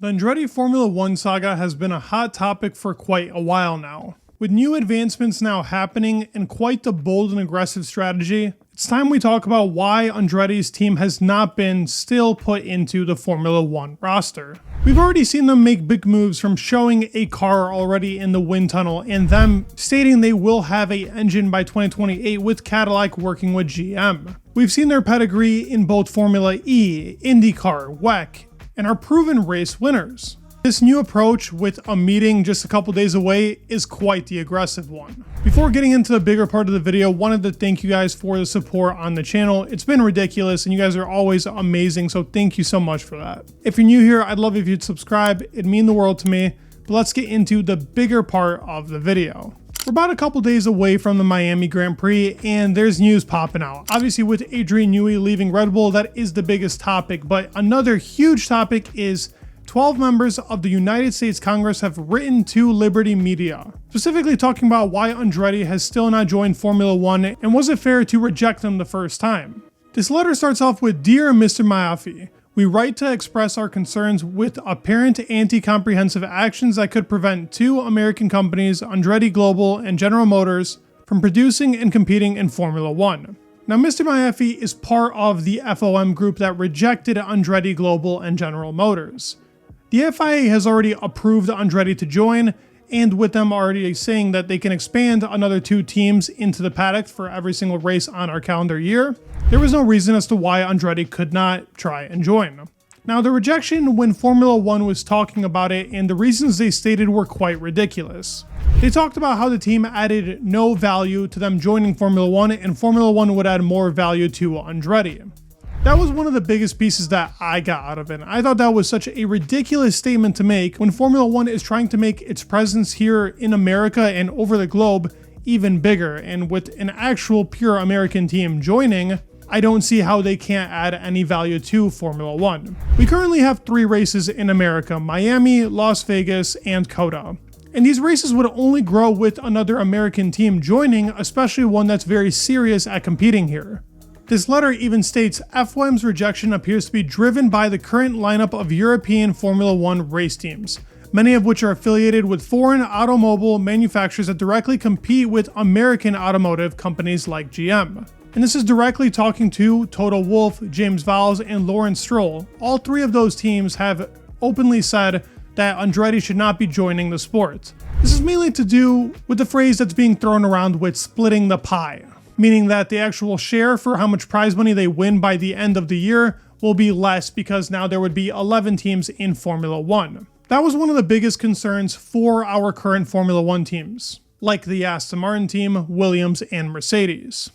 The Andretti Formula One saga has been a hot topic for quite a while now. With new advancements now happening and quite the bold and aggressive strategy, it's time we talk about why Andretti's team has not been still put into the Formula One roster. We've already seen them make big moves, from showing a car already in the wind tunnel and them stating they will have an engine by 2028 with Cadillac working with GM. We've seen their pedigree in both Formula E, IndyCar, WEC, and are proven race winners. This new approach with a meeting just a couple days away is quite the aggressive one. Before getting into the bigger part of the video, wanted to thank you guys for the support on the channel. It's been ridiculous and you guys are always amazing, so thank you so much for that. If you're new here, I'd love if you'd subscribe. It'd mean the world to me. But let's get into the bigger part of the video. We're about a couple days away from the Miami Grand Prix and there's news popping out. Obviously with Adrian Newey leaving Red Bull, that is the biggest topic, but another huge topic is 12 members of the United States Congress have written to Liberty Media, specifically talking about why Andretti has still not joined Formula One and was it fair to reject them the first time. This letter starts off with, "Dear Mr. Mahaffey, we write to express our concerns with apparent anti-comprehensive actions that could prevent two American companies, Andretti Global and General Motors, from producing and competing in Formula One." Now, Mr. Mahaffey is part of the FOM group that rejected Andretti Global and General Motors. The FIA has already approved Andretti to join, and with them already saying that they can expand another two teams into the paddock for every single race on our calendar year, there was no reason as to why Andretti could not try and join. Now, the rejection when Formula One was talking about it and the reasons they stated were quite ridiculous. They talked about how the team added no value to them joining Formula One and Formula One would add more value to Andretti. That was one of the biggest pieces that I got out of it. I thought that was such a ridiculous statement to make when Formula One is trying to make its presence here in America and over the globe even bigger. And with an actual pure American team joining, I don't see how they can't add any value to Formula One. We currently have 3 races in America: Miami, Las Vegas, and COTA. And these races would only grow with another American team joining, especially one that's very serious at competing here. This letter even states FOM's rejection appears to be driven by the current lineup of European Formula One race teams, many of which are affiliated with foreign automobile manufacturers that directly compete with American automotive companies like GM. And this is directly talking to Toto Wolff, James Vowles, and Lawrence Stroll. All 3 of those teams have openly said that Andretti should not be joining the sport. This is mainly to do with the phrase that's being thrown around with splitting the pie, meaning that the actual share for how much prize money they win by the end of the year will be less because now there would be 11 teams in Formula One. That was one of the biggest concerns for our current Formula One teams, like the Aston Martin team, Williams, and Mercedes.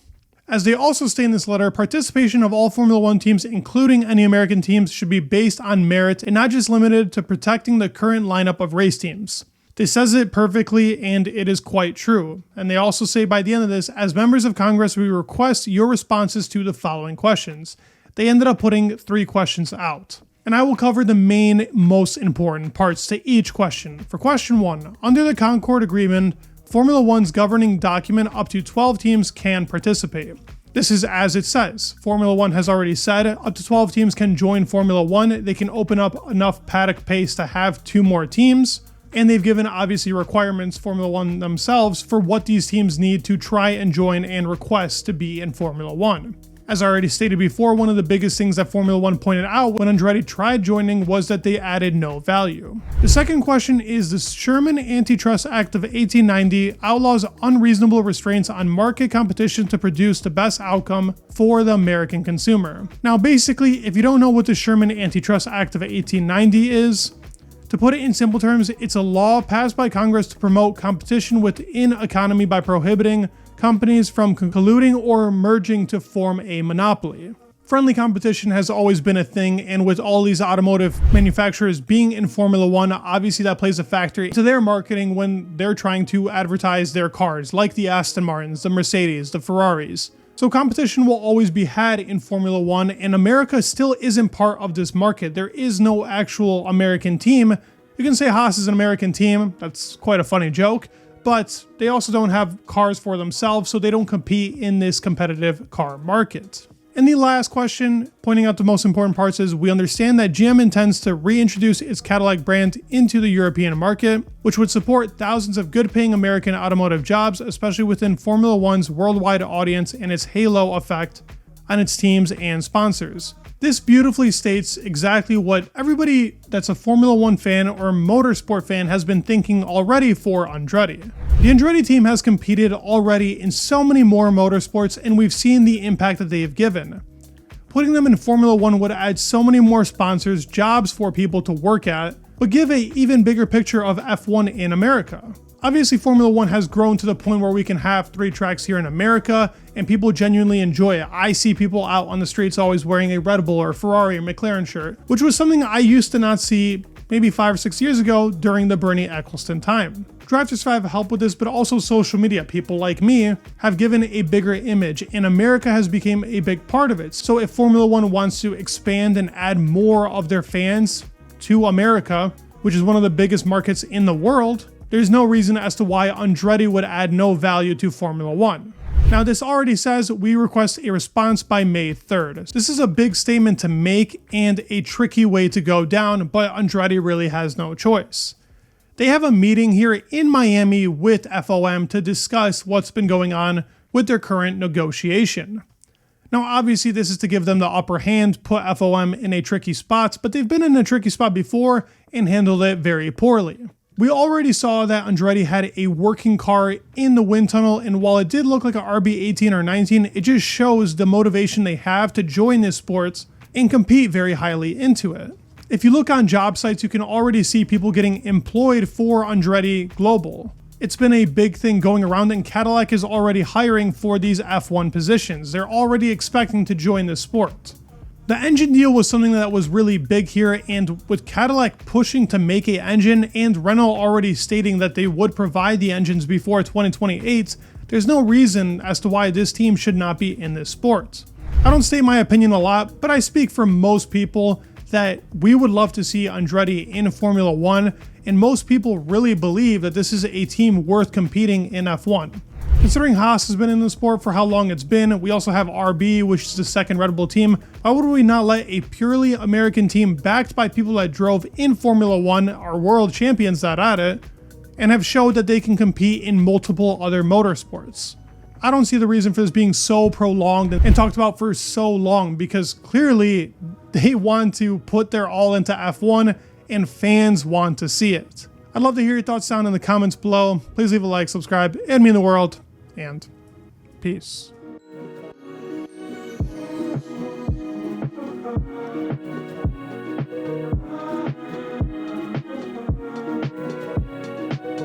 As they also state in this letter, participation of all Formula One teams, including any American teams, should be based on merit and not just limited to protecting the current lineup of race teams. This says it perfectly, and it is quite true. And they also say by the end of this, as members of Congress, we request your responses to the following questions. They ended up putting 3 questions out. And I will cover the main, most important parts to each question. For question 1, under the Concord Agreement, Formula One's governing document, up to 12 teams can participate. This is as it says. Formula One has already said up to 12 teams can join Formula One. They can open up enough paddock pace to have 2 more teams. And they've given obviously requirements, Formula One themselves, for what these teams need to try and join and request to be in Formula One. As I already stated before, one of the biggest things that Formula One pointed out when Andretti tried joining was that they added no value. The second question is, the Sherman Antitrust Act of 1890 outlaws unreasonable restraints on market competition to produce the best outcome for the American consumer. Now basically, if you don't know what the Sherman Antitrust Act of 1890 is, to put it in simple terms, it's a law passed by Congress to promote competition within economy by prohibiting companies from colluding or merging to form a monopoly. Friendly competition has always been a thing, and with all these automotive manufacturers being in Formula One, obviously that plays a factor into their marketing when they're trying to advertise their cars, like the Aston Martins, the Mercedes, the Ferraris. So competition will always be had in Formula One, and America still isn't part of this market. There is no actual American team. You can say Haas is an American team. That's quite a funny joke. But they also don't have cars for themselves, so they don't compete in this competitive car market. And the last question, pointing out the most important parts, is we understand that GM intends to reintroduce its Cadillac brand into the European market, which would support thousands of good-paying American automotive jobs, especially within Formula One's worldwide audience and its halo effect on its teams and sponsors. This beautifully states exactly what everybody that's a Formula One fan or motorsport fan has been thinking already for Andretti. The Andretti team has competed already in so many more motorsports, and we've seen the impact that they have given. Putting them in Formula One would add so many more sponsors, jobs for people to work at, but give an even bigger picture of F1 in America. Obviously, Formula One has grown to the point where we can have 3 tracks here in America, and people genuinely enjoy it. I see people out on the streets always wearing a Red Bull or Ferrari or McLaren shirt, which was something I used to not see maybe 5 or 6 years ago during the Bernie Eccleston time. Drive to Survive helped with this, but also social media. People like me have given a bigger image, and America has become a big part of it. So if Formula One wants to expand and add more of their fans to America, which is one of the biggest markets in the world, there's no reason as to why Andretti would add no value to Formula One. Now, this already says we request a response by May 3rd. This is a big statement to make and a tricky way to go down, but Andretti really has no choice. They have a meeting here in Miami with FOM to discuss what's been going on with their current negotiation. Now, obviously, this is to give them the upper hand, put FOM in a tricky spot, but they've been in a tricky spot before and handled it very poorly. We already saw that Andretti had a working car in the wind tunnel, and while it did look like a RB18 or 19, it just shows the motivation they have to join this sport and compete very highly into it. If you look on job sites, you can already see people getting employed for Andretti Global. It's been a big thing going around, and Cadillac is already hiring for these F1 positions. They're already expecting to join this sport. The engine deal was something that was really big here, and with Cadillac pushing to make an engine and Renault already stating that they would provide the engines before 2028, there's no reason as to why this team should not be in this sport. I don't state my opinion a lot, but I speak for most people that we would love to see Andretti in Formula One, and most people really believe that this is a team worth competing in F1. Considering Haas has been in the sport for how long it's been, we also have RB, which is the second Red Bull team. Why would we not let a purely American team backed by people that drove in Formula One, are world champions at it, and have showed that they can compete in multiple other motorsports? I don't see the reason for this being so prolonged and talked about for so long, because clearly they want to put their all into F1 and fans want to see it. I'd love to hear your thoughts down in the comments below. Please leave a like, subscribe, and mean the world, and peace.